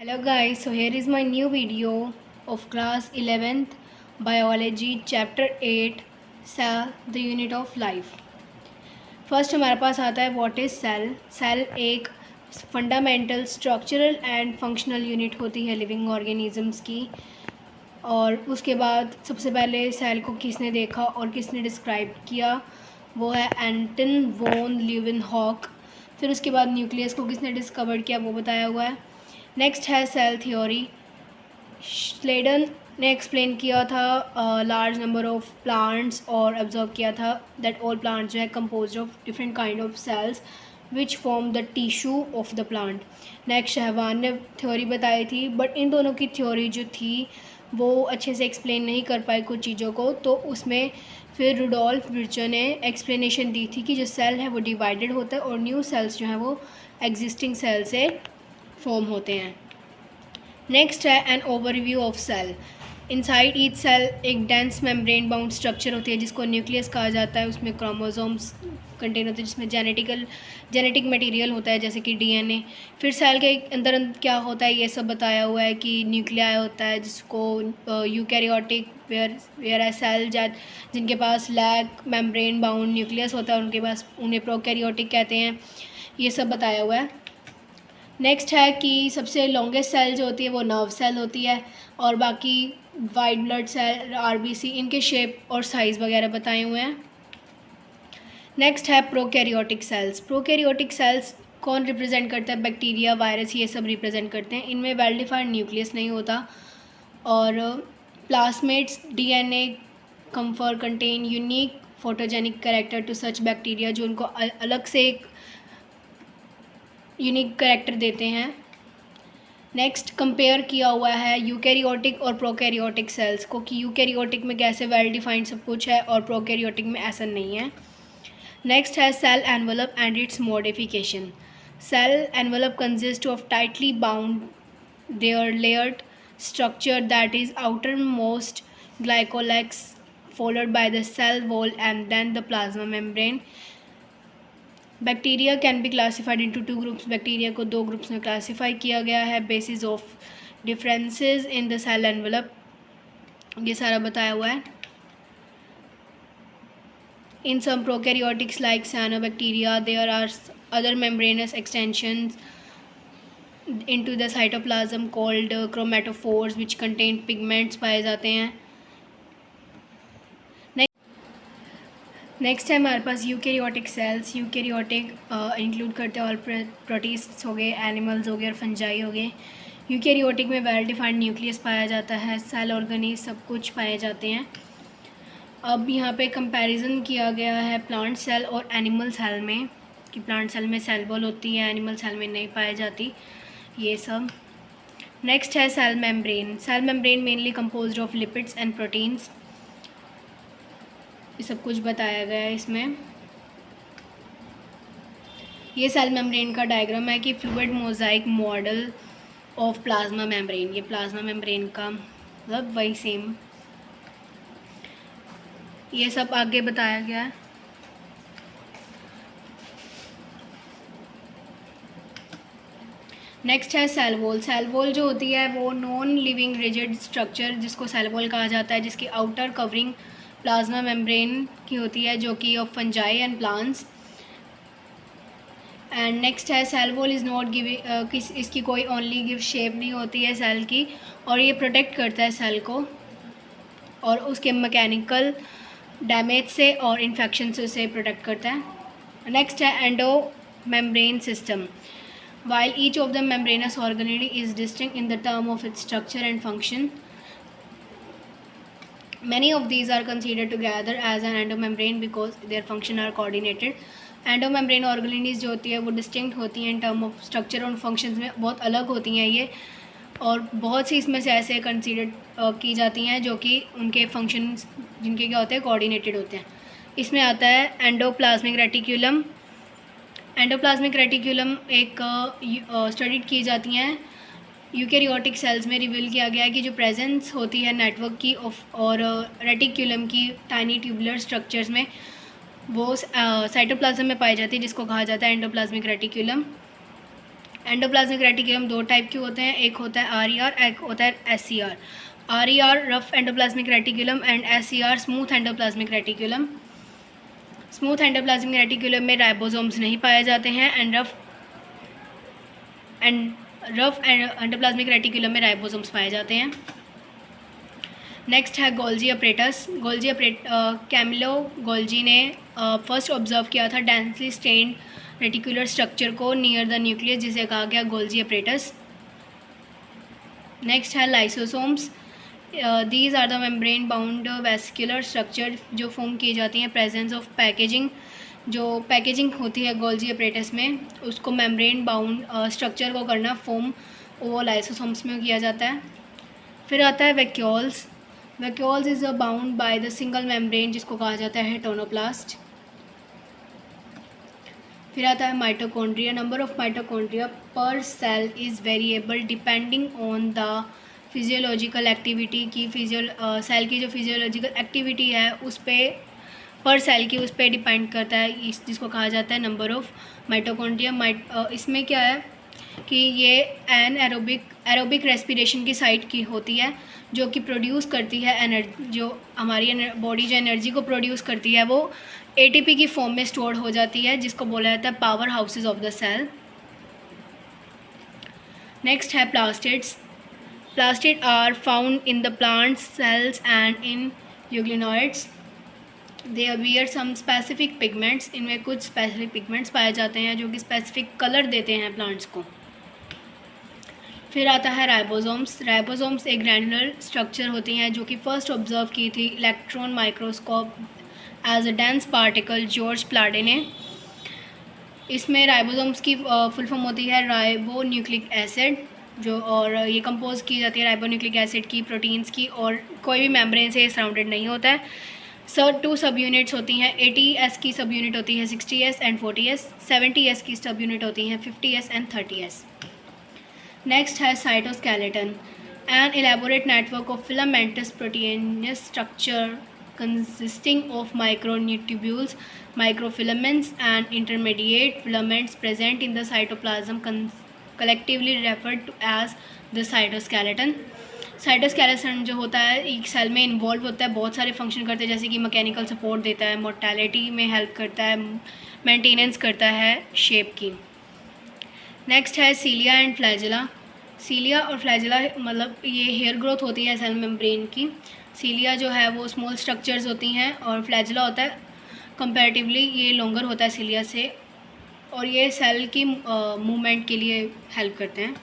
Hello guys, so here is my new video of class 11th biology chapter 8 cell the unit of life। First हमारे पास आता है what is cell. Cell एक fundamental structural and functional unit होती है living organisms की। और उसके बाद सबसे पहले सेल को किसने देखा और किसने डिस्क्राइब किया, वो है एंटन वोन ल्यूवेनहॉक। फिर उसके बाद न्यूक्लियस को किसने डिस्कवर किया वो बताया हुआ है। नेक्स्ट है सेल थ्योरी। स्लेडन ने एक्सप्लेन किया था लार्ज नंबर ऑफ प्लांट्स और ऑब्जर्व किया था दैट ऑल प्लांट्स जो है compose of different kind of cells which form the tissue of the plant. Next Shahwan ने थ्योरी बताई थी, बट इन दोनों की थ्योरी जो थी वो अच्छे से एक्सप्लेन नहीं कर पाए कुछ चीज़ों को, तो उसमें फिर रुडोल्फ विर्चर ने एक्सप्लेनेशन दी थी कि जो सेल है वो डिवाइडेड होता है और न्यू सेल्स जो हैं वो एग्जिस्टिंग सेल से फॉर्म होते हैं। नेक्स्ट है an overview of cell. Inside each cell एक डेंस मेम्ब्रेन बाउंड स्ट्रक्चर होती है जिसको न्यूक्लियस कहा जाता है। उसमें क्रोमोसोम्स कंटेन होते हैं जिसमें जेनेटिक मटेरियल होता है जैसे कि डीएनए। फिर सेल के अंदर क्या होता है ये सब बताया हुआ है कि न्यूक्लियाई होता है जिसको यूकैरियोटिक वेयर सेल जिनके पास लैक मेम्ब्रेन बाउंड न्यूक्लियस होता है उनके पास उन्हें प्रोकैरियोटिक कहते हैं। ये सब बताया हुआ है। नेक्स्ट है कि सबसे लॉन्गेस्ट सेल जो होती है वो नर्व सेल होती है और बाकी वाइट ब्लड सेल आरबीसी इनके शेप और साइज़ वगैरह बताए हुए हैं। नेक्स्ट है प्रोकैरियोटिक सेल्स। प्रोकैरियोटिक सेल्स कौन रिप्रेजेंट करता है? बैक्टीरिया, वायरस, ये सब रिप्रेजेंट करते हैं। इनमें वेल डिफाइंड न्यूक्लियस नहीं होता और plasmids DNA confer contain unique photogenic character to such bacteria जो उनको अलग से एक यूनिक कैरेक्टर देते हैं। नेक्स्ट कंपेयर किया हुआ है यूकैरियोटिक और प्रोकैरियोटिक सेल्स को कि यूकैरियोटिक में कैसे वेल डिफाइंड सब कुछ है और प्रोकैरियोटिक में ऐसा नहीं है। नेक्स्ट है cell envelope and its modification. Cell envelope consist of tightly bound there layered structure that is outer most glycocalyx followed by the cell wall and then the plasma membrane. Bacteria can be classified into two groups. Bacteria को दो groups में classify किया गया है basis of differences in the cell envelope. ये सारा बताया हुआ है। In some prokaryotics like cyanobacteria there are other membranous extensions into the cytoplasm called chromatophores which contain pigments पाए जाते हैं। नेक्स्ट है हमारे पास यूकैरियोटिक सेल्स। यूकैरियोटिक इंक्लूड करते हैं और प्रोटिस्ट्स हो गए, एनिमल्स हो गए और फंजाई हो गए। यूकैरियोटिक में वेल डिफाइंड न्यूक्लियस पाया जाता है, सेल ऑर्गेनीज सब कुछ पाए जाते हैं। अब यहाँ पे कंपैरिजन किया गया है प्लांट सेल और एनिमल सेल में कि प्लांट सेल में सेल वॉल होती है, एनिमल सेल में नहीं पाई जाती ये सब। नेक्स्ट है cell membrane. Cell membrane mainly composed of lipids and proteins. ये सब कुछ बताया गया है इसमें। ये सेल मेम्ब्रेन का डायग्राम है कि fluid Mosaic model of plasma membrane. ये प्लाज्मा मेम्ब्रेन का मतलब वही सेम ये सब आगे बताया गया है। नेक्स्ट है सेल वॉल। सेल वॉल जो होती है वो नॉन लिविंग रिजिड स्ट्रक्चर जिसको सेल वॉल कहा जाता है जिसकी आउटर कवरिंग प्लाज्मा मेम्ब्रेन की होती है जो कि of fungi and plants. And next है cell wall is not giving इसकी कोई ओनली गिव शेप नहीं होती है सेल की और ये प्रोटेक्ट करता है सेल को और उसके मैकेनिकल डैमेज से और इन्फेक्शन से उसे प्रोटेक्ट करता है। नेक्स्ट है endo membrane system. While each of the membranous organelle is distinct in the term of its structure and function, many of these are considered together as an endomembrane because their function are coordinated. Endomembrane organelles जो होती है वो distinct होती हैं in term of structure और functions में, बहुत अलग होती हैं ये, और बहुत सी इसमें से ऐसे कंसीडर की जाती हैं जो कि उनके फंक्शंस जिनके क्या होते हैं कोऑर्डिनेटेड होते हैं। इसमें आता है एंडोप्लाज्मिक रेटिक्यूलम। एंडोप्लाज्मिक रेटिक्यूलम एक स्टडीड की जाती हैं यूकैरियोटिक सेल्स में। रिवील किया गया है कि जो प्रेजेंस होती है नेटवर्क की और रेटिक्यूलम की टाइनी ट्यूबुलर स्ट्रक्चर्स में वो साइटोप्लाज्म में पाई जाती है जिसको कहा जाता है एंडोप्लाज्मिक रेटिक्यूलम। एंडोप्लाज्मिक रेटिकुलम दो टाइप के होते हैं, एक होता है आर एक होता है S R rough endoplasmic reticulum and S smooth endoplasmic reticulum. Smooth endoplasmic reticulum में राइबोसोम्स नहीं पाए जाते हैं एंड रफ एंडोप्लाज्मिक रेटिकुलम में राइबोसोम्स पाए जाते हैं। नेक्स्ट है गोल्जी अपरेटस। कैमिलो गोल्जी ने फर्स्ट ऑब्जर्व किया था डेंसली स्टेन्ड रेटिकुलर स्ट्रक्चर को नियर द न्यूक्लियस, जिसे कहा गया गोल्जी अपरेटस। नेक्स्ट है lysosomes. These are the membrane bound vesicular structure जो फॉर्म की जाती हैं प्रेजेंस ऑफ पैकेजिंग। जो पैकेजिंग होती है गोल्जी अपरेटस में, उसको मेम्ब्रेन बाउंड स्ट्रक्चर को करना फॉर्म, वो लाइसोसोम्स में किया जाता है। फिर आता है vacuoles. Vacuoles is bound by the single membrane, जिसको कहा जाता है टोनोप्लास्ट। फिर आता है mitochondria. Number of mitochondria per cell is variable depending on the physiological activity की। सेल की जो फिजियोलॉजिकल एक्टिविटी है उस पर सेल की उस पर डिपेंड करता है, जिसको कहा जाता है नंबर ऑफ माइटोकॉन्ड्रिया। इसमें क्या है कि ये एन एरोबिक रेस्पिरेशन की साइट की होती है, जो कि प्रोड्यूस करती है एनर्जी। जो हमारी बॉडी जो एनर्जी को प्रोड्यूस करती है वो एटीपी की फॉर्म में स्टोर हो जाती है, जिसको बोला जाता है power houses of the cell. Next है plastids. Plastid are found in the plant cells and in euglenoids. They bear some specific pigments. इनमें कुछ स्पेसिफिक पिगमेंट्स पाए जाते हैं जो कि स्पेसिफिक कलर देते हैं प्लांट्स को। फिर आता है राइबोसोम्स। राइबोसोम्स एक ग्रैनुलर स्ट्रक्चर होती हैं जो कि फर्स्ट ऑब्जर्व की थी electron microscope as a dense particle George Palade ने। इसमें राइबोसोम्स की फुल फॉर्म होती है राइबो न्यूक्लिक एसिड, और ये कंपोज की जाती है राइबो न्यूक्लिक एसिड की, प्रोटीन्स की, और कोई भी मेम्ब्रेन से सराउंडेड नहीं होता है। टू सब यूनिट्स होती हैं। 80s की सब यूनिट होती है 60s एंड 40s। 70s की सब यूनिट होती हैं 50s एंड 30s। नेक्स्ट है cytoskeleton. An elaborate network of filamentous proteinous structure consisting of microtubules, microfilaments and intermediate filaments present in the cytoplasm collectively referred to as the cytoskeleton। Cytoskeleton जो होता है एक cell में involve होता है, बहुत सारे फंक्शन करते हैं, जैसे कि मैकेनिकल सपोर्ट देता है, मोर्टेलिटी में हेल्प करता है, मेंटेनेंस करता है शेप की। नेक्स्ट है सीलिया एंड फ्लैजिला। सीलिया और फ्लैजिला मतलब ये हेयर ग्रोथ होती है सेल मेम्ब्रेन की। सीलिया जो है वो स्मॉल स्ट्रक्चर्स होती हैं और फ्लैजिला होता है कंपैरेटिवली ये लॉन्गर होता है सीलिया से, और ये सेल की मूवमेंट के लिए हेल्प करते हैं।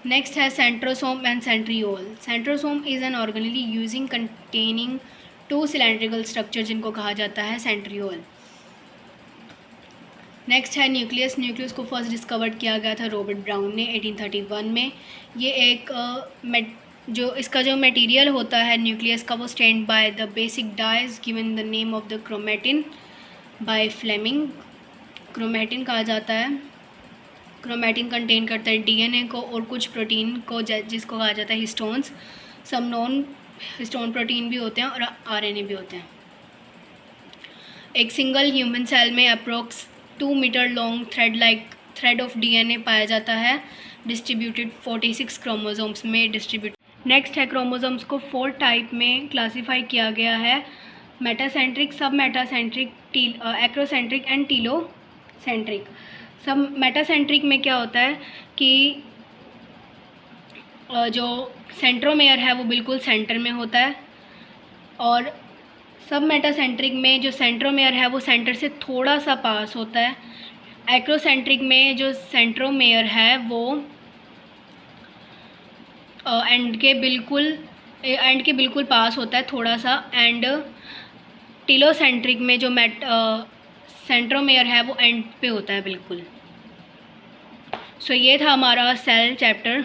नेक्स्ट है centrosome and centriole. Centrosome is an organelle using containing 2 cylindrical structure, जिनको कहा जाता है सेंट्रियोल। नेक्स्ट है न्यूक्लियस। न्यूक्लियस को फर्स्ट डिस्कवर्ड किया गया था रॉबर्ट ब्राउन ने 1831 में। ये एक जो इसका जो मटेरियल होता है न्यूक्लियस का वो stand by the basic dyes given the name of the chromatin by Flemming. Chromatin कहा जाता है। क्रोमेटिन कंटेन करता है डीएनए को और कुछ प्रोटीन को, जिसको कहा जाता है हिस्टोन्स। सब नॉन हिस्टोन प्रोटीन भी होते हैं और आरएनए भी होते हैं। एक सिंगल ह्यूमन सेल में approx 2 metre long thread of DNA पाया जाता है, डिस्ट्रीब्यूटेड 46 क्रोमोसोम्स में डिस्ट्रीब्यूट। नेक्स्ट है क्रोमोसोम्स को 4 टाइप में क्लासीफाई किया गया है, मेटासेंट्रिक, सब मेटासेंट्रिक, एक्रोसेंट्रिक एंड टीलोसेंट्रिक। सब मेटासेंट्रिक में क्या होता है कि जो सेंट्रोमेयर है वो बिल्कुल सेंटर में होता है, और सब मेटासेंट्रिक में जो सेंट्रोमेयर है वो सेंटर से थोड़ा सा पास होता है। एक्रोसेंट्रिक में जो सेंट्रोमेयर है वो एंड के बिल्कुल पास होता है थोड़ा सा, एंड टीलोसेंट्रिक में जो सेंट्रोमेयर है वो एंड पे होता है बिल्कुल। सो ये था हमारा सेल चैप्टर।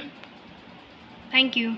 Thank you.